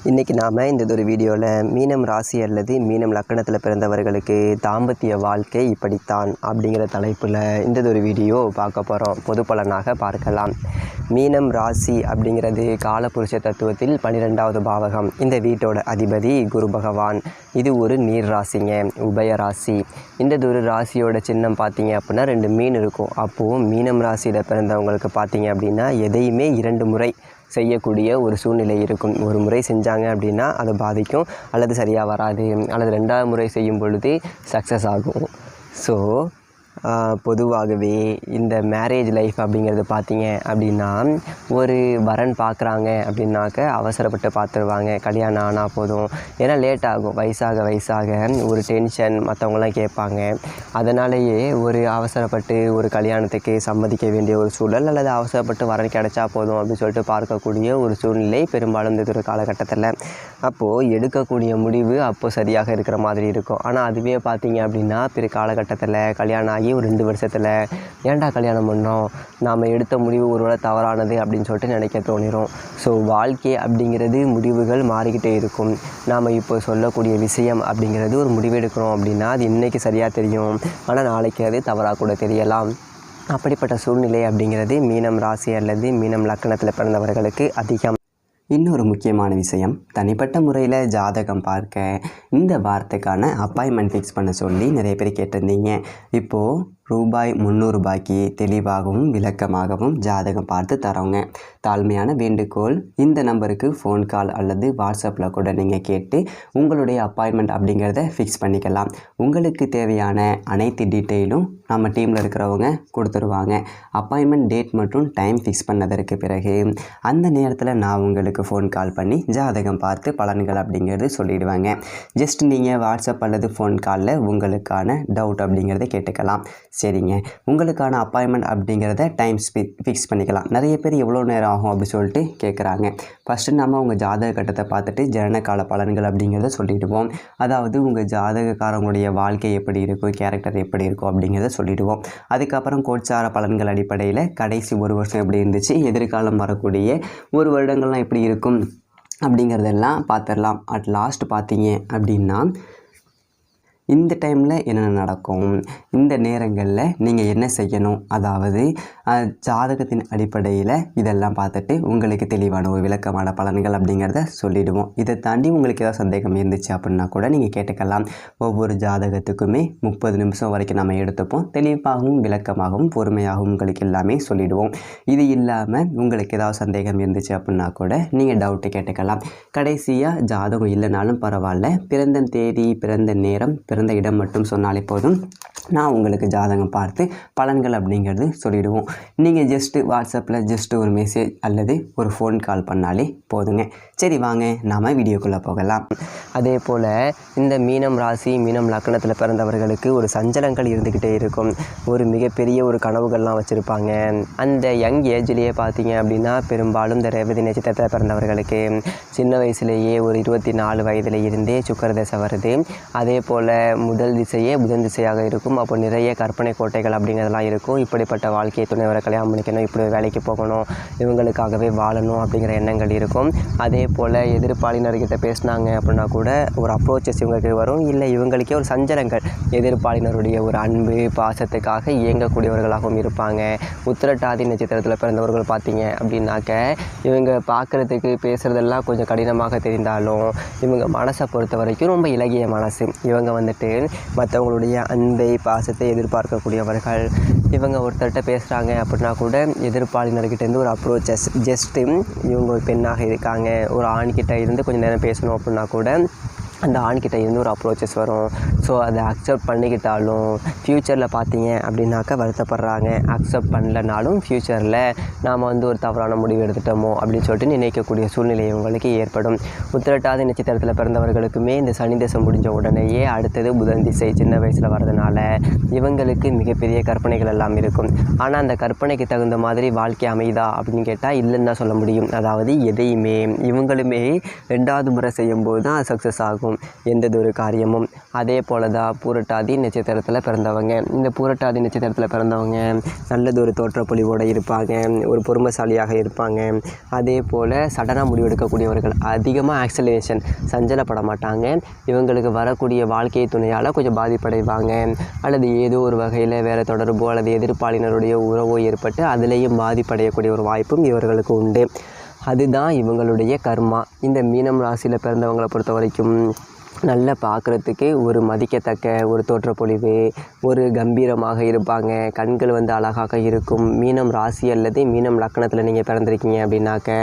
இன்றைக்கி நாம் இந்த ஒரு வீடியோவில் மீனம் ராசி அல்லது மீனம் லக்கணத்தில் பிறந்தவர்களுக்கு தாம்பத்திய வாழ்க்கை இப்படித்தான் அப்படிங்கிற தலைப்பில் இந்த ஒரு வீடியோ பார்க்க போகிறோம். பொது பலனாக பார்க்கலாம். மீனம் ராசி அப்படிங்கிறது காலபுருஷ தத்துவத்தில் 12வது பாவகம். இந்த வீட்டோட அதிபதி குரு பகவான். இது ஒரு நீர் ராசிங்க, உபய ராசி. இந்த ஒரு ராசியோட சின்னம் பார்த்தீங்க அப்படின்னா 2 மீன் இருக்கும். அப்போது மீனம் ராசியில் பிறந்தவங்களுக்கு பார்த்தீங்க அப்படின்னா எதையுமே 2 முறை செய்யக்கூடிய ஒரு சூழ்நிலை இருக்கும். ஒரு முறை செஞ்சாங்க அப்படின்னா அது பாதிக்கும், அல்லது சரியாக வராது, அல்லது 2வது முறை செய்யும் பொழுது சக்ஸஸ் ஆகும். ஸோ பொதுவாகவே இந்த மேரேஜ் லைஃப் அப்படிங்கிறது பார்த்தீங்க அப்படின்னா ஒரு வரன் பார்க்குறாங்க அப்படின்னாக்க அவசரப்பட்டு பார்த்துருவாங்க. கல்யாணம் ஆனால் போதும், ஏன்னா லேட் ஆகும். வயசாக ஒரு டென்ஷன் மற்றவங்களாம் கேட்பாங்க. அதனாலேயே ஒரு அவசரப்பட்டு ஒரு கல்யாணத்துக்கு சம்மதிக்க வேண்டிய ஒரு சூழல், அல்லது அவசரப்பட்டு வரன் கிடைச்சா போதும் அப்படின்னு சொல்லிட்டு பார்க்கக்கூடிய ஒரு சூழ்நிலை பெரும்பாலும் இந்த ஒரு காலகட்டத்தில். அப்போது எடுக்கக்கூடிய முடிவு அப்போது சரியாக இருக்கிற மாதிரி இருக்கும். ஆனால் அதுவே பார்த்தீங்க அப்படின்னா பிற காலகட்டத்தில் கல்யாணம் ஆகி ஒரு 2 வருஷத்தில் ஏன்டா கல்யாணம் பண்ணோம், நாம் எடுத்த முடிவு ஒருவேளை தவறானது அப்படின்னு சொல்லிட்டு நினைக்க தோணிடும். ஸோ வாழ்க்கை அப்படிங்கிறது முடிவுகள் மாறிக்கிட்டே இருக்கும். நாம் இப்போ சொல்லக்கூடிய விஷயம் அப்படிங்கிறது ஒரு முடிவு எடுக்கிறோம் அப்படின்னா அது இன்றைக்கி சரியாக தெரியும், ஆனால் நாளைக்கு அது தவறாக கூட தெரியலாம். அப்படிப்பட்ட சூழ்நிலை அப்படிங்கிறது மீனம் ராசி அல்லது மீனம் லக்கணத்தில் பிறந்தவர்களுக்கு அதிகம். இன்னொரு முக்கியமான விஷயம், தனிப்பட்ட முறையில் ஜாதகம் பார்க்க இந்த வாரத்துக்கான அப்பாயின்மெண்ட் ஃபிக்ஸ் பண்ண சொல்லி நிறைய பேர் கேட்டிருந்தீங்க. இப்போது ரூபாய் 300 தெளிவாகவும் விளக்கமாகவும் ஜாதகம் பார்த்து தரோங்க. தாழ்மையான வேண்டுகோள், இந்த நம்பருக்கு ஃபோன் கால் அல்லது வாட்ஸ்அப்பில் கூட நீங்கள் கேட்டு உங்களுடைய அப்பாயின்மெண்ட் அப்படிங்கிறத ஃபிக்ஸ் பண்ணிக்கலாம். உங்களுக்கு தேவையான அனைத்து டீட்டெயிலும் நம்ம டீமில் இருக்கிறவங்க கொடுத்துருவாங்க. அப்பாயின்மெண்ட் டேட் மற்றும் டைம் ஃபிக்ஸ் பண்ணதற்கு பிறகு அந்த நேரத்தில் நான் உங்களுக்கு ஃபோன் கால் பண்ணி ஜாதகம் பார்த்து பலன்கள் அப்படிங்கிறது சொல்லிடுவாங்க. ஜஸ்ட் நீங்கள் வாட்ஸ்அப் அல்லது ஃபோன் காலில் உங்களுக்கான டவுட் அப்படிங்கிறத கேட்டுக்கலாம். சரிங்க, உங்களுக்கான அப்பாயின்மெண்ட் அப்படிங்கிறத டைம் ஃபிக்ஸ் பண்ணிக்கலாம். நிறைய பேர் எவ்வளோ நேரம் ஆகும் அப்படி சொல்லிட்டு கேட்குறாங்க. ஃபஸ்ட்டு நம்ம உங்கள் ஜாதக கட்டத்தை பார்த்துட்டு ஜனனகால பலன்கள் அப்படிங்கிறத சொல்லிவிடுவோம். அதாவது உங்கள் ஜாதகக்காரங்களுடைய வாழ்க்கை எப்படி இருக்கும், கேரக்டர் எப்படி இருக்கும் அப்படிங்கிறத சொல்லிவிடுவோம். அதுக்கப்புறம் கோட்சார பலன்கள் அடிப்படையில் கடைசி 1 வருஷம் எப்படி இருந்துச்சு, எதிர்காலம் வரக்கூடிய 1 வருடங்கள்லாம் எப்படி இருக்கும் அப்படிங்கிறதெல்லாம் பார்த்துடலாம். அட் லாஸ்ட் பார்த்தீங்க அப்படின்னா இந்த டைமில் என்னென்ன நடக்கும், இந்த நேரங்களில் நீங்கள் என்ன செய்யணும், அதாவது ஜாதகத்தின் அடிப்படையில் இதெல்லாம் பார்த்துட்டு உங்களுக்கு தெளிவான ஒரு விளக்கமான பலன்கள் அப்படிங்கிறத சொல்லிவிடுவோம். இதை தாண்டி உங்களுக்கு ஏதாவது சந்தேகம் இருந்துச்சு அப்படின்னா கூட நீங்கள் கேட்டுக்கலாம். ஒவ்வொரு ஜாதகத்துக்குமே 30 நிமிஷம் வரைக்கும் நம்ம எடுத்துப்போம். தெளிவாகவும் விளக்கமாகவும் பொறுமையாகவும் உங்களுக்கு எல்லாமே சொல்லிவிடுவோம். இது இல்லாமல் உங்களுக்கு ஏதாவது சந்தேகம் இருந்துச்சு அப்படின்னா கூட நீங்கள் டவுட்டு கேட்டுக்கலாம். கடைசியாக ஜாதகம் இல்லைனாலும் பரவாயில்ல, பிறந்த தேதி, பிறந்த நேரம், பிறந்த இடம் மட்டும் சொன்னாலே போதும், நான் உங்களுக்கு ஜாதகம் பார்த்து பலன்கள் அப்படிங்கிறது சொல்லிவிடுவோம். நீங்கள் ஜஸ்ட்டு வாட்ஸ்அப்பில் ஜஸ்ட்டு ஒரு மெசேஜ் அல்லது ஒரு ஃபோன் கால் பண்ணாலே போதுங்க. சரி, வாங்க நாம் வீடியோக்குள்ளே போகலாம். அதே போல் இந்த மீனம் ராசி மீனம் லக்கணத்தில் பிறந்தவர்களுக்கு ஒரு சஞ்சலங்கள் இருந்துக்கிட்டே இருக்கும். ஒரு மிகப்பெரிய ஒரு கனவுகள்லாம் வச்சுருப்பாங்க. அந்த யங் ஏஜ்லேயே பார்த்தீங்க அப்படின்னா பெரும்பாலும் இந்த ரேவதி நட்சத்திரத்தில் பிறந்தவர்களுக்கு சின்ன வயசுலேயே ஒரு 24 வயதில் இருந்தே சுக்கிர தசை வருது. அதே போல் முதல் திசையே புதன் திசையாக இருக்கும். அப்போ நிறைய கற்பனை கோட்டைகள் அப்படிங்கிறதெல்லாம் இருக்கும். இப்படிப்பட்ட வாழ்க்கையை துணைவரை கல்யாணம் பண்ணிக்கணும், இப்படி வேலைக்கு போகணும், இவங்களுக்காகவே வாழணும் அப்படிங்கிற எண்ணங்கள் இருக்கும். அதே போல் எதிர்ப்பாளினர்கிட்ட பேசினாங்க அப்படின்னா கூட ஒரு அப்ரோச்சஸ் இவங்களுக்கு வரும். இல்லை இவங்களுக்கே ஒரு சஞ்சலங்கள், எதிர்ப்பாளினருடைய ஒரு அன்பு பாசத்துக்காக இயங்கக்கூடியவர்களாகவும் இருப்பாங்க. உத்திரட்டாதி நட்சத்திரத்தில் பிறந்தவர்கள் பார்த்தீங்க அப்படின்னாக்க இவங்க பார்க்குறதுக்கு பேசுகிறதெல்லாம் கொஞ்சம் கடினமாக தெரிந்தாலும் இவங்க மனசை பொறுத்த வரைக்கும் ரொம்ப இலகிய மனசு. இவங்க வந்துட்டு மற்றவங்களுடைய அன்பை பாசத்தை எதிர்பார்க்கக்கூடியவர்கள். இவங்க ஒருத்தர்கிட்ட பேசுகிறாங்க அப்படின்னா கூட எதிர்ப்பாளினர்கிட்டேருந்து ஒரு அப்ரோச்சஸ், ஜஸ்ட்டு இவங்க ஒரு பெண்ணாக இருக்காங்க, ஒரு ஆண்கிட்ட இருந்து கொஞ்சம் நேரம் பேசணும் அப்படின்னா கூட அந்த ஆண்கிட்ட இருந்து ஒரு அப்ரோச்சஸ் வரும். ஸோ அதை அக்செப்ட் பண்ணிக்கிட்டாலும் ஃப்யூச்சரில் பார்த்தீங்க அப்படின்னாக்கா வருத்தப்படுறாங்க. அக்செப்ட் பண்ணலனாலும் ஃப்யூச்சரில் நாம் ஒரு தவறான முடிவு எடுத்துட்டோமோ அப்படின்னு சொல்லிட்டு நினைக்கக்கூடிய சூழ்நிலை இவங்களுக்கு ஏற்படும். உத்திரட்டாதி நட்சத்திரத்தில் பிறந்தவர்களுக்குமே இந்த சனி தசை முடிஞ்ச உடனேயே அடுத்தது புதன் திசை சின்ன வயசில் வரதுனால இவங்களுக்கு மிகப்பெரிய கற்பனைகள் எல்லாம் இருக்கும். ஆனால் அந்த கற்பனைக்கு தகுந்த மாதிரி வாழ்க்கை அமைதா அப்படின்னு கேட்டால் இல்லைன்னு தான் சொல்ல முடியும். அதாவது எதையுமே இவங்களுமே 2வது முறை செய்யும்போது தான் சக்ஸஸ் ஆகும். இருக்கும் எந்ததொரு காரியமும். அதே போல் தான் பூரட்டாதி நட்சத்திரத்தில் பிறந்தவங்க. இந்த பூரட்டாதி நட்சத்திரத்தில் பிறந்தவங்க நல்லதொரு தோற்றப்பொழிவோடு இருப்பாங்க, ஒரு பொறுமைசாலியாக இருப்பாங்க. அதே போல் சடனாக முடிவெடுக்கக்கூடியவர்கள், அதிகமாக ஆக்சலேஷன் சஞ்சலப்பட மாட்டாங்க. இவங்களுக்கு வரக்கூடிய வாழ்க்கை துணையால் கொஞ்சம் பாதிப்படைவாங்க, அல்லது ஏதோ ஒரு வகையில் வேறு தொடர்போ அல்லது எதிர்ப்பாளினருடைய உறவோ ஏற்பட்டு அதிலேயும் பாதிப்படையக்கூடிய ஒரு வாய்ப்பும் இவர்களுக்கு உண்டு. அதுதான் இவங்களுடைய கர்மா. இந்த மீனம் ராசியில் பிறந்தவங்களை பொறுத்த வரைக்கும் நல்லா பார்க்குறதுக்கு ஒரு மதிக்கத்தக்க ஒரு தோற்றப்பொழிவு, ஒரு கம்பீரமாக இருப்பாங்க. கண்கள் அழகாக இருக்கும். மீனம் ராசி அல்லது மீனம் லக்னத்தில் நீங்கள் பிறந்திருக்கீங்க அப்படின்னாக்க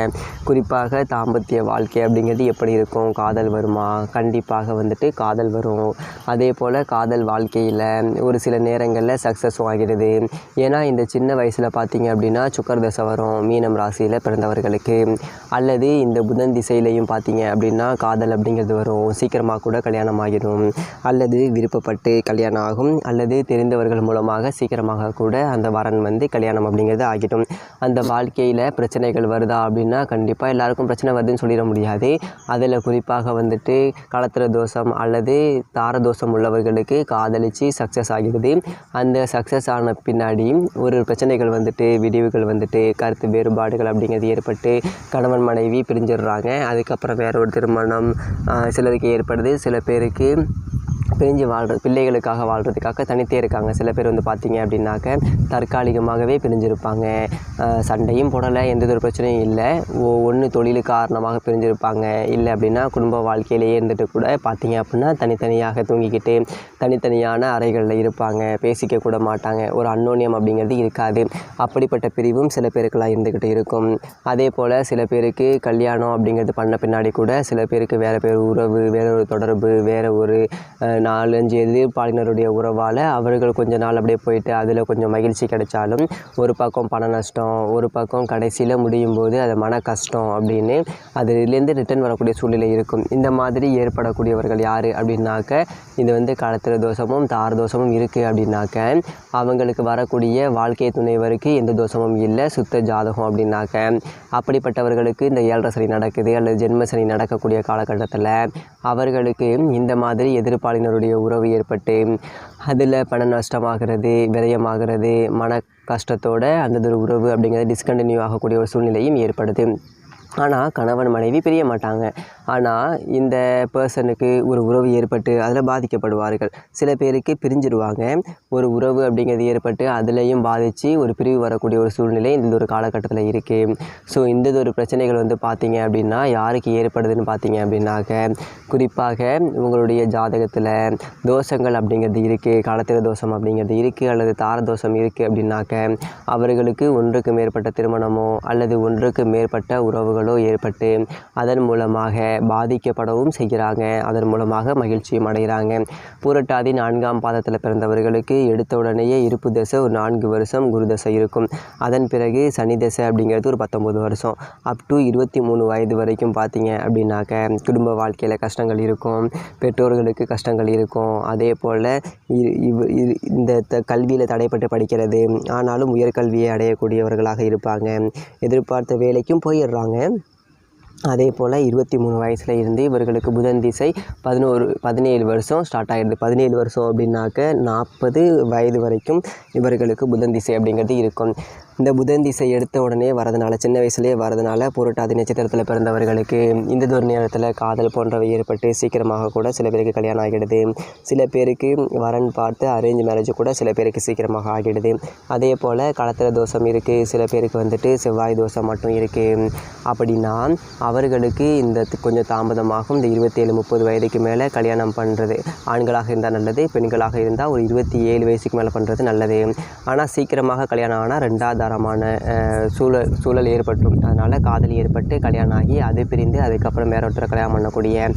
குறிப்பாக தாம்பத்திய வாழ்க்கை அப்படிங்கிறது எப்படி இருக்கும்? காதல் வருமா? கண்டிப்பாக காதல் வரும். அதே போல் காதல் வாழ்க்கையில் ஒரு சில நேரங்களில் சக்ஸஸும் ஆகிறது. ஏன்னா இந்த சின்ன வயசில் பார்த்தீங்க அப்படின்னா சுக்கர தசை வரும் மீனம் ராசியில் பிறந்தவர்களுக்கு. அல்லது இந்த புதன் திசையிலையும் பார்த்தீங்க அப்படின்னா காதல் அப்படிங்கிறது வரும். சீக்கிரமாக கூட கல்யாணம் ஆகிடும், அல்லது விருப்பப்பட்டு கல்யாணம் ஆகும், அல்லது தெரிந்தவர்கள் மூலமாக சீக்கிரமாக கூட அந்த வரன் கல்யாணம் அப்படிங்கிறது ஆகிடும். அந்த வாழ்க்கையில் பிரச்சனைகள் வருதா அப்படின்னா கண்டிப்பாக எல்லாருக்கும் பிரச்சனை வருதுன்னு சொல்லிட முடியாது. அதில் குறிப்பாக களத்திர தோஷம் அல்லது தாரதோஷம் உள்ளவர்களுக்கு காதலித்து சக்ஸஸ் ஆகிறது. அந்த சக்ஸஸ் ஆன பின்னாடி ஒரு பிரச்சனைகள் விடிவுகள் கருத்து வேறுபாடுகள் அப்படிங்கிறது ஏற்பட்டு கணவன் மனைவி பிரிஞ்சிடுறாங்க. அதுக்கப்புறம் வேற ஒரு திருமணம் சிலருக்கு ஏற்படுது. சில பேருக்கு பிரிஞ்சு பிள்ளைகளுக்காக வாழ்கிறதுக்காக தனித்தே இருக்காங்க. சில பேர் பார்த்தீங்க அப்படின்னாக்க தற்காலிகமாகவே பிரிஞ்சிருப்பாங்க. சண்டையும் போடலை, எந்த ஒரு பிரச்சனையும் இல்லை. ஒன்று தொழில் காரணமாக பிரிஞ்சிருப்பாங்க. இல்லை அப்படின்னா குடும்ப வாழ்க்கையிலேயே இருந்துட்டு கூட பார்த்தீங்க அப்படின்னா தனித்தனியாக தூங்கிக்கிட்டு தனித்தனியான அறைகளில் இருப்பாங்க. பேசிக்க கூட மாட்டாங்க. ஒரு அன்னோன்யம் அப்படிங்கிறது இருக்காது. அப்படிப்பட்ட பிரிவும் சில பேருக்கெல்லாம் இருந்துக்கிட்டு இருக்கும். அதே போல் சில பேருக்கு கல்யாணம் அப்படிங்கிறது பண்ண பின்னாடி கூட சில பேருக்கு வேறு பேர் உறவு, வேற ஒரு தொடர்பு, வேறு ஒரு 4-5 எதிர்ப்பாளினருடைய உறவால் அவர்கள் கொஞ்ச நாள் அப்படியே போயிட்டு அதில் கொஞ்சம் மகிழ்ச்சி கிடைச்சாலும் ஒரு பக்கம் பண நஷ்டம், ஒரு பக்கம் கடைசியில் முடியும் போது அது மன கஷ்டம் அப்படின்னு அதிலேருந்து ரிட்டர்ன் வரக்கூடிய சூழ்நிலை இருக்கும். இந்த மாதிரி ஏற்படக்கூடியவர்கள் யார் அப்படின்னாக்க இது களத்திர தோஷமும் தார தோஷமும் இருக்குது அப்படின்னாக்க அவங்களுக்கு வரக்கூடிய வாழ்க்கை துணைவருக்கு எந்த தோஷமும் இல்லை, சுத்த ஜாதகம் அப்படின்னாக்க அப்படிப்பட்டவர்களுக்கு இந்த 7.5 சனி நடக்குது அல்லது ஜென்ம சனி நடக்கக்கூடிய காலகட்டத்தில் அவர்களுக்கு இந்த மாதிரி எதிர்ப்பாளினருடைய உறவு ஏற்பட்டு அதில் பண நஷ்டமாகிறது, விரயமாகிறது, மன கஷ்டத்தோடு அந்த உறவு அப்படிங்கிறது டிஸ்கண்டினியூ ஆகக்கூடிய ஒரு சூழ்நிலையும் ஏற்படுது. ஆனால் கணவன் மனைவி பிரிய மாட்டாங்க. ஆனால் இந்த பர்சனுக்கு ஒரு உறவு ஏற்பட்டு அதில் பாதிக்கப்படுவார்கள். சில பேருக்கு பிரிஞ்சிடுவாங்க. ஒரு உறவு அப்படிங்கிறது ஏற்பட்டு அதுலேயும் பாதித்து ஒரு பிரிவு வரக்கூடிய ஒரு சூழ்நிலை இந்த ஒரு காலகட்டத்தில் இருக்குது. ஸோ இந்த ஒரு பிரச்சனைகள் பார்த்தீங்க அப்படின்னா யாருக்கு ஏற்படுதுன்னு பார்த்தீங்க அப்படின்னாக்க குறிப்பாக உங்களுடைய ஜாதகத்தில் தோஷங்கள் அப்படிங்கிறது இருக்குது, களத்திர தோஷம் அப்படிங்கிறது இருக்குது, அல்லது தார தோஷம் இருக்குது அப்படின்னாக்க அவர்களுக்கு ஒன்றுக்கு மேற்பட்ட திருமணமோ அல்லது ஒன்றுக்கு மேற்பட்ட உறவுகளோ ஏற்பட்டு அதன் மூலமாக பாதிக்கப்படவும் செய்கிறாங்க. அதன் மூலமாக மகிழ்ச்சியும் அடைகிறாங்க. பூரட்டாதி 4ஆம் பாதத்தில் பிறந்தவர்களுக்கு எடுத்த உடனேயே இருப்பு தசை ஒரு 4 வருஷம் குரு தசை இருக்கும். அதன் பிறகு சனி தசை அப்படிங்கிறது ஒரு 19 வருஷம். அப் டு 23 வயது வரைக்கும் பார்த்தீங்க அப்படின்னாக்க குடும்ப வாழ்க்கையில் கஷ்டங்கள் இருக்கும், பெற்றோர்களுக்கு கஷ்டங்கள் இருக்கும். அதே போல் இந்த கல்வியில் தடைப்பட்டு படிக்கிறது ஆனாலும் உயர்கல்வியை அடையக்கூடியவர்களாக இருப்பாங்க. எதிர்பார்த்த வேலைக்கும் போயிடுறாங்க. அதே போல் 23 வயசில் இருந்து இவர்களுக்கு புதன் திசை 17 வருஷம் ஸ்டார்ட் ஆகிடுது. 17 வருஷம் அப்படின்னாக்க 40 வயது வரைக்கும் இவர்களுக்கு புதன் திசை அப்படிங்கிறது இருக்கும். இந்த புதன் திசை எடுத்த உடனே வரதுனால, சின்ன வயசுலேயே வரதுனால பூரட்டாதி நட்சத்திரத்தில் பிறந்தவர்களுக்கு இந்த ஒரு நேரத்தில் காதல் போன்றவை ஏற்பட்டு சீக்கிரமாக கூட சில பேருக்கு கல்யாணம் ஆகிடுது. சில பேருக்கு வரன் பார்த்து அரேஞ்ச் மேரேஜ் கூட சில பேருக்கு சீக்கிரமாக ஆகிடுது. அதே போல் களத்திர தோஷம் இருக்குது, சில பேருக்கு செவ்வாய் தோஷம் மட்டும் இருக்குது. அப்படின்னா அவர்களுக்கு இந்த கொஞ்சம் தாமதமாகும். இந்த 27-30 வயதுக்கு மேலே கல்யாணம் பண்ணுறது ஆண்களாக இருந்தால் நல்லது, பெண்களாக இருந்தால் ஒரு 27 வயசுக்கு மேலே பண்ணுறது நல்லது. ஆனால் சீக்கிரமாக கல்யாணம் ஆனால் 2வது சூழல் ஏற்பட்டும். அதனால் காதல் ஏற்பட்டு கல்யாணம் ஆகி அது பிரிந்து அதுக்கப்புறம் வேற ஒருத்தரை கல்யாணம் பண்ணக்கூடிய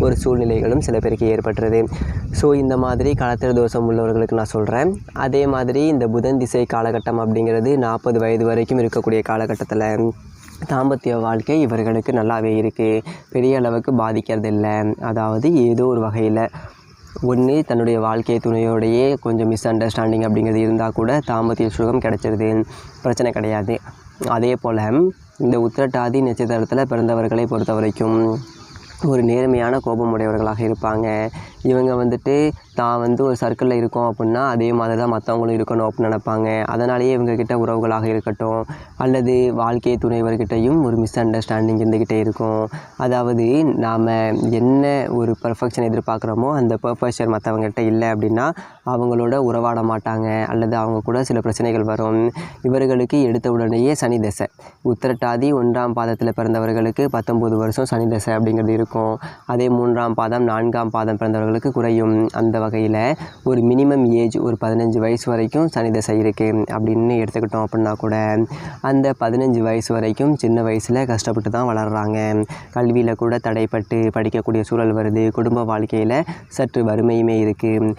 ஒரு சூழ்நிலைகளும் சில பேருக்கு ஏற்பட்டுறது. ஸோ இந்த மாதிரி களத்திர தோஷம் உள்ளவர்களுக்கு நான் சொல்கிறேன். அதே மாதிரி இந்த புதன் திசை காலகட்டம் அப்படிங்கிறது 40 வயது வரைக்கும் இருக்கக்கூடிய காலகட்டத்தில் தாம்பத்திய வாழ்க்கை இவர்களுக்கு நல்லாவே இருக்குது. பெரிய அளவுக்கு பாதிக்கிறது இல்லை. அதாவது ஏதோ ஒரு வகையில் ஒன்று தன்னுடைய வாழ்க்கை துணையோடையே கொஞ்சம் மிஸ் அண்டர்ஸ்டாண்டிங் அப்படிங்கிறது இருந்தால் கூட தாம்பத்திய சுகம் கிடைச்சிருது, பிரச்சனை கிடையாது. அதே போல் இந்த உத்திரட்டாதி நட்சத்திரத்தில் பிறந்தவர்களை பொறுத்த வரைக்கும் ஒரு நேர்மையான கோபமுடையவர்களாக இருப்பாங்க. இவங்க வந்துட்டு தான் வந்து ஒரு சர்க்கிளில் இருக்கோம் அப்படின்னா அதே மாதிரி தான் மற்றவங்களும் இருக்கணும் அப்படின்னு நினைப்பாங்க. அதனாலேயே இவங்கக்கிட்ட உறவுகளாக இருக்கட்டும் அல்லது வாழ்க்கை துணைவர்கிட்டையும் ஒரு மிஸ் அண்டர்ஸ்டாண்டிங் இருந்துக்கிட்டே இருக்கும். அதாவது நாம் என்ன ஒரு பெர்ஃபெக்ஷன் எதிர்பார்க்குறோமோ அந்த பெர்ஃபெக்ஷன் மற்றவங்ககிட்ட இல்லை அப்படின்னா அவங்களோட உறவாட மாட்டாங்க அல்லது அவங்க கூட சில பிரச்சனைகள் வரும். இவர்களுக்கு எடுத்த உடனேயே சனி தசை. உத்திரட்டாதி 1ஆம் பாதத்தில் பிறந்தவர்களுக்கு 19 வருஷம் சனி தசை அப்படிங்கிறது இருக்கும். அதே 3ஆம் பாதம் 4ஆம் பாதம் பிறந்தவர்களுக்கு குறையும். அந்த வகையில் ஒரு மினிமம் ஏஜ் ஒரு 15 வயசு வரைக்கும் சனி தசை இருக்குது அப்படின்னு எடுத்துக்கிட்டோம் அப்படின்னா கூட அந்த 15 வயசு வரைக்கும் சின்ன வயசில் கஷ்டப்பட்டு தான் வளர்கிறாங்க. கல்வியில் கூட தடைப்பட்டு படிக்கக்கூடிய சூழல் வருது. குடும்ப வாழ்க்கையில் சற்று வறுமையுமே இருக்குது.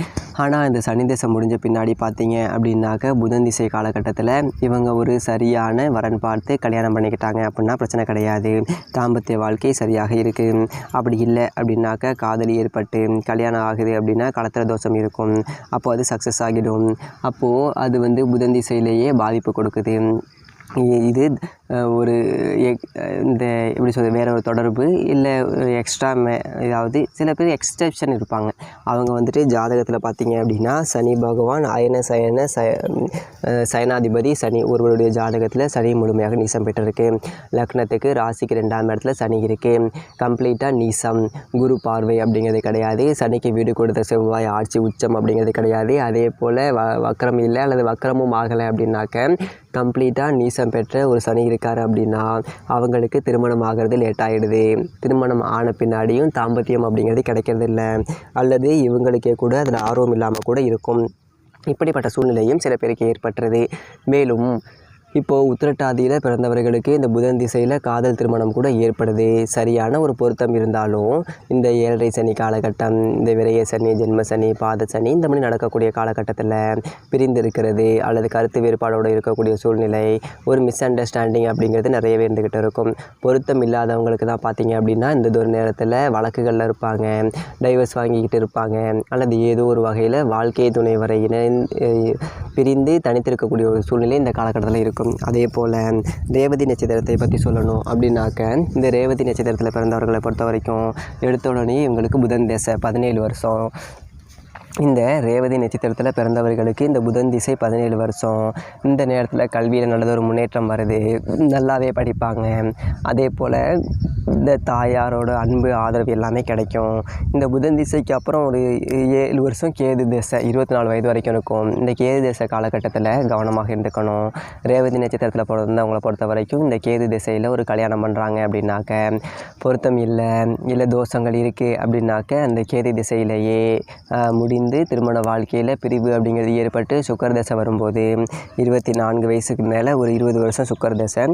ஆனால் இந்த சனி தசை முடிஞ்ச பின்னாடி பார்த்தீங்க அப்படின்னாக்க புதன் திசை காலகட்டத்தில் இவங்க ஒரு சரியான வரன் பார்த்து கல்யாணம் பண்ணிக்கிட்டாங்க அப்படின்னா பிரச்சனை கிடையாது. தாம்பத்திய வாழ்க்கை சரியாக இருக்குது. அப்படி இல்லை அப்படின்னாக்க காதலி ஏற்பட்டு கல்யாணம் ஆகுது அப்படின்னா களத்திர தோஷம் இருக்கும். அப்போது அது சக்ஸஸ் ஆகிடும். அப்போது அது வந்து புதன் திசையிலேயே பாதிப்பு கொடுக்குது. இது ஒரு இந்த எப்படி சொல்கிறது வேறு ஒரு தொடர்பு இல்லை எக்ஸ்ட்ரா ஏதாவது சில பேர் எக்ஸ்டெப்ஷன் இருப்பாங்க. அவங்க வந்துட்டு ஜாதகத்தில் பார்த்தீங்க அப்படின்னா சனி பகவான் அயன சயனாதிபதி சனி ஒருவருடைய ஜாதகத்தில் சனி முழுமையாக நீசம் பெற்றிருக்கு. லக்னத்துக்கு ராசிக்கு 2ஆம் இடத்துல சனி இருக்குது. கம்ப்ளீட்டாக நீசம் குரு பார்வை அப்படிங்கிறது கிடையாது. சனிக்கு வீடு கொடுத்த செவ்வாய் ஆட்சி உச்சம் அப்படிங்கிறது கிடையாது. அதே போல் வக்கரம் இல்லை அல்லது வக்கரமும் ஆகலை அப்படின்னாக்க கம்ப்ளீட்டாக நீசம் பெற்ற ஒரு சனி இருக்கார் அப்படின்னா அவங்களுக்கு திருமணம் ஆகிறது லேட் ஆகிடுது. திருமணம் ஆன பின்னாடியும் தாம்பத்தியம் அப்படிங்கிறது கிடைக்கிறது இல்லை அல்லது இவங்களுக்கே கூட அதில் ஆர்வம் இல்லாமல் கூட இருக்கும். இப்படிப்பட்ட சூழ்நிலையும் சில பேருக்கு ஏற்பட்டுறது. மேலும் இப்போது உத்திரட்டாதியில் பிறந்தவர்களுக்கு இந்த புதன் திசையில் காதல் திருமணம் கூட ஏற்படுது. சரியான ஒரு பொருத்தம் இருந்தாலும் இந்த 7.5 சனி காலகட்டம், இந்த விரய சனி, ஜென்ம சனி, பாத சனி இந்த மாதிரி நடக்கக்கூடிய காலகட்டத்தில் பிரிந்து இருக்கிறது அல்லது கருத்து வேறுபாடோடு இருக்கக்கூடிய சூழ்நிலை, ஒரு மிஸ் அண்டர்ஸ்டாண்டிங் அப்படிங்கிறது நிறையவே இருந்துக்கிட்டு இருக்கும். பொருத்தம் இல்லாதவங்களுக்கு தான் பார்த்தீங்க அப்படின்னா இந்த ஒரு நேரத்தில் வழக்குகளில் இருப்பாங்க, டைவர்ஸ் வாங்கிக்கிட்டு இருப்பாங்க அல்லது ஏதோ ஒரு வகையில் வாழ்க்கை துணை வரை பிரிந்து தனித்திருக்கக்கூடிய ஒரு சூழ்நிலை இந்த காலகட்டத்தில் இருக்கும். அதே போல் ரேவதி நட்சத்திரத்தை பற்றி சொல்லணும் அப்படின்னாக்க இந்த ரேவதி நட்சத்திரத்தில் பிறந்தவர்களை பொறுத்த வரைக்கும் எடுத்த உடனே இவங்களுக்கு புதன் திசை 17 வருஷம். இந்த ரேவதி நட்சத்திரத்தில் பிறந்தவர்களுக்கு இந்த புதன் திசை 17 வருஷம். இந்த நேரத்தில் கல்வியில் நல்ல ஒரு முன்னேற்றம் வருது. நல்லாவே படிப்பாங்க. அதே போல் இந்த தாயாரோட அன்பு ஆதரவு எல்லாமே கிடைக்கும். இந்த புதன் திசைக்கு அப்புறம் ஒரு 7 வருஷம் கேது திசை 24 வயது வரைக்கும் இருக்கும். இந்த கேது திசை காலகட்டத்தில் கவனமாக இருந்துக்கணும். ரேவதி நட்சத்திரத்தில் பிறந்தவங்களை பொறுத்த வரைக்கும் இந்த கேது திசையில் ஒரு கல்யாணம் பண்ணுறாங்க அப்படின்னாக்க பொருத்தம் இல்லை தோஷங்கள் இருக்குது அப்படின்னாக்க அந்த கேது திசையிலேயே முடிந்து திருமண வாழ்க்கையில் பிரிவு அப்படிங்கிறது ஏற்பட்டு சுக்கர தசை வரும்போது 24 வயசுக்கு மேலே ஒரு 20 வருஷம் சுக்கர தசை,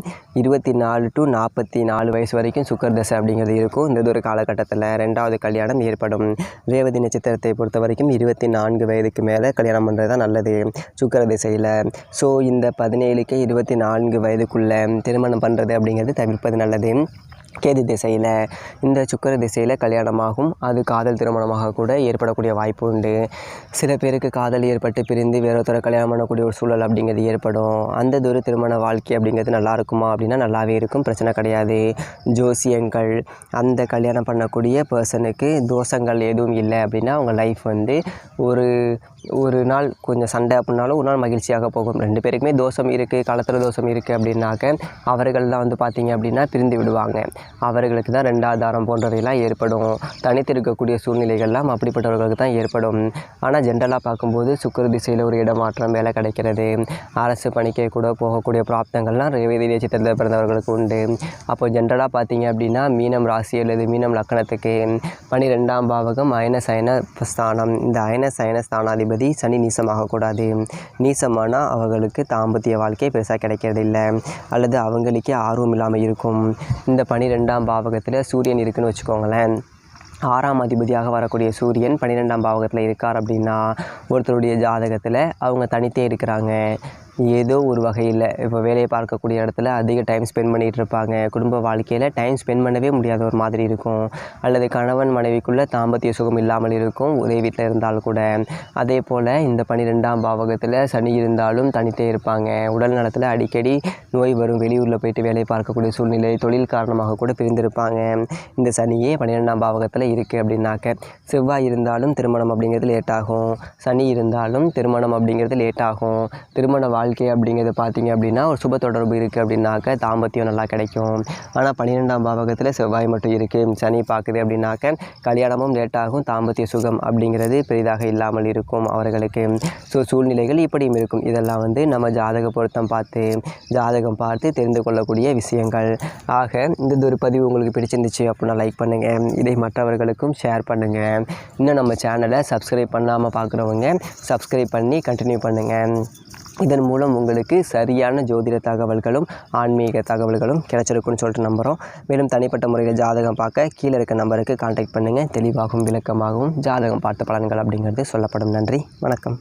24 to 44 வயசு வரைக்கும் சுக்கர தசை அப்படிங்கிறது இருக்கும். இந்த ஒரு காலகட்டத்தில் 2வது கல்யாணம் ஏற்படும். ரேவதி நட்சத்திரத்தை பொறுத்த வரைக்கும் 24 வயதுக்கு மேலே கல்யாணம் பண்ணுறது தான் நல்லது சுக்கர திசையில். ஸோ இந்த 17க்கு 24 வயதுக்குள்ளே திருமணம் பண்ணுறது அப்படிங்கிறது தவிர்ப்பது நல்லது. கேது திசையில் இந்த சுக்கர திசையில் கல்யாணமாகும். அது காதல் திருமணமாக கூட ஏற்படக்கூடிய வாய்ப்பு உண்டு. சில பேருக்கு காதல் ஏற்பட்டு பிரிந்து வேறொருத்தரை கல்யாணம் பண்ணக்கூடிய ஒரு சூழல் அப்படிங்கிறது ஏற்படும். அந்த ஒரு திருமண வாழ்க்கை அப்படிங்கிறது நல்லா இருக்குமா அப்படின்னா நல்லாவே இருக்கும், பிரச்சனை கிடையாது. ஜோசியங்கள் அந்த கல்யாணம் பண்ணக்கூடிய பர்சனுக்கு தோஷங்கள் எதுவும் இல்லை அப்படின்னா அவங்க லைஃப் வந்து ஒரு நாள் கொஞ்சம் சண்டை அப்படின்னாலும் ஒரு நாள் மகிழ்ச்சியாக போகும். 2 பேருக்குமே தோஷம் இருக்குது, களத்திர தோஷம் இருக்குது அப்படின்னாக்க அவர்கள் தான் வந்து பார்த்திங்க அப்படின்னா பிரிந்து விடுவாங்க. அவர்களுக்கு தான் 2வது தாரம் போன்றவையெல்லாம் ஏற்படும். தனித்து இருக்கக்கூடிய சூழ்நிலைகள்லாம் அப்படிப்பட்டவர்களுக்கு தான் ஏற்படும். ஆனால் ஜென்ரலாக பார்க்கும்போது சுக்கிர திசையில் ஒரு இடமாற்றம், வேலை கிடைக்கிறது, அரசு பணிக்கு கூட போகக்கூடிய பிராப்தங்கள்லாம் ரேவதி நட்சத்திரத்தில் பிறந்தவர்களுக்கு உண்டு. அப்போ ஜென்ரலாக பார்த்தீங்க அப்படின்னா மீனம் ராசி அல்லது மீனம் லக்கணத்துக்கு 12ஆம் பாவகம் அயன சயன ஸ்தானம். இந்த அயன சயன ஸ்தானாதிபதி சனி நீசமாகக்கூடாது. நீசமானால் அவர்களுக்கு தாம்பத்திய வாழ்க்கை பெருசாக கிடைக்கிறது இல்லை அல்லது அவங்களுக்கே ஆர்வம் இல்லாமல் இருக்கும். இந்த 12ஆம் பாவகத்தில் சூரியன் இருக்குன்னு வச்சுக்கோங்களேன். 6ஆம் அதிபதியாக வரக்கூடிய சூரியன் 12ஆம் பாவகத்தில் இருக்கார் அப்படின்னா ஒருத்தருடைய ஜாதகத்தில் அவங்க தனித்தே இருக்கிறாங்க. ஏதோ ஒரு வகையில் இப்போ வேலையை பார்க்கக்கூடிய இடத்துல அதிக டைம் ஸ்பெண்ட் பண்ணிகிட்டு இருப்பாங்க. குடும்ப வாழ்க்கையில் டைம் ஸ்பெண்ட் பண்ணவே முடியாத ஒரு மாதிரி இருக்கும். அல்லது கணவன் மனைவிக்குள்ளே தாம்பத்திய சுகம் இல்லாமல் இருக்கும், ஒரே வீட்டில் இருந்தாலும் கூட. அதே போல் இந்த 12ஆம் பாவகத்தில் சனி இருந்தாலும் தனித்தே இருப்பாங்க. உடல் நலத்தில் அடிக்கடி நோய் வரும், வெளியூரில் போயிட்டு வேலை பார்க்கக்கூடிய சூழ்நிலை, தொழில் காரணமாக கூட பிரிந்திருப்பாங்க. இந்த சனியே 12ஆம் பாவகத்தில் இருக்குது அப்படின்னாக்க. செவ்வாய் இருந்தாலும் திருமணம் அப்படிங்கிறது லேட் ஆகும். சனி இருந்தாலும் திருமணம் அப்படிங்கிறது லேட் ஆகும். திருமண வாழ்க்கை அப்படிங்கிறது பார்த்திங்க அப்படின்னா ஒரு சுப தொடர்பு இருக்குது அப்படின்னாக்க தாம்பத்தியம் நல்லா கிடைக்கும். ஆனால் 12ஆம் பாவகத்தில் செவ்வாய் மட்டும் இருக்குது, சனி பார்க்குது அப்படின்னாக்க கல்யாணமும் லேட் ஆகும், தாம்பத்திய சுகம் அப்படிங்கிறது பெரிதாக இல்லாமல் இருக்கும் அவர்களுக்கு. ஸோ சூழ்நிலைகள் இப்படியும் இருக்கும். இதெல்லாம் நம்ம ஜாதக பொருத்தம் பார்த்து ஜாதகம் பார்த்து தெரிந்து கொள்ளக்கூடிய விஷயங்கள். ஆக இந்த ஒரு பதிவு உங்களுக்கு பிடிச்சிருந்துச்சு அப்படின்னா லைக் பண்ணுங்கள், இதை மற்றவர்களுக்கும் ஷேர் பண்ணுங்கள். இன்னும் நம்ம சேனலை சப்ஸ்கிரைப் பண்ணாமல் பார்க்குறவங்க சப்ஸ்கிரைப் பண்ணி கண்டினியூ பண்ணுங்கள். இதன் மூலம் உங்களுக்கு சரியான ஜோதிட தகவல்களும் ஆன்மீக தகவல்களும் கிடைச்சிருக்குன்னு சொல்லிட்டு நம்புகிறோம். மேலும் தனிப்பட்ட முறையில் ஜாதகம் பார்க்க கீழே இருக்க நம்பருக்கு கான்டாக்ட் பண்ணுங்கள். தெளிவாகவும் விளக்கமாகவும் ஜாதகம் பார்த்த பலன்கள் அப்படிங்கிறது சொல்லப்படும். நன்றி, வணக்கம்.